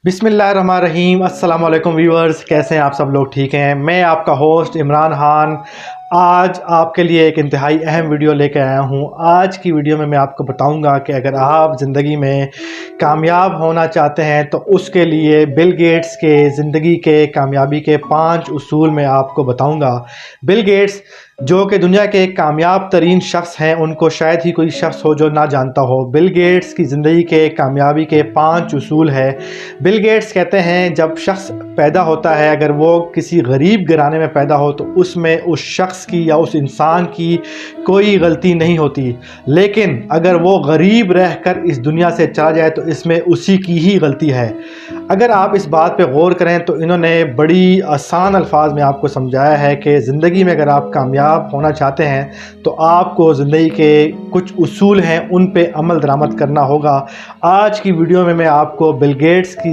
बिस्मिल्लाहिर्रहमानिर्रहीम। अस्सलाम वालेकुम व्यूअर्स, कैसे हैं आप सब लोग? ठीक हैं। मैं आपका होस्ट इमरान खान आज आपके लिए एक इंतहाई अहम वीडियो लेकर आया हूं। आज की वीडियो में मैं आपको बताऊंगा कि अगर आप ज़िंदगी में कामयाब होना चाहते हैं तो उसके लिए बिल गेट्स के ज़िंदगी के कामयाबी के 5 उसूल मैं आपको बताऊंगा। बिल गेट्स जो कि दुनिया के एक कामयाब तरीन शख्स हैं, उनको शायद ही कोई शख्स हो जो ना जानता हो। बिल गेट्स की ज़िंदगी के कामयाबी के 5 उसूल है। बिल गेट्स कहते हैं जब शख्स पैदा होता है, अगर वो किसी गरीब घराने में पैदा हो तो उसमें उस शख्स की या उस इंसान की कोई गलती नहीं होती, लेकिन अगर वो गरीब रहकर इस दुनिया से चला जाए तो इसमें उसी की ही गलती है। अगर आप इस बात पे गौर करें तो इन्होंने बड़ी आसान अल्फाज में आपको समझाया है कि ज़िंदगी में अगर आप कामयाब होना चाहते हैं तो आपको ज़िंदगी के कुछ उसूल हैं, उन पे अमल दरामद करना होगा। आज की वीडियो में मैं आपको बिल गेट्स की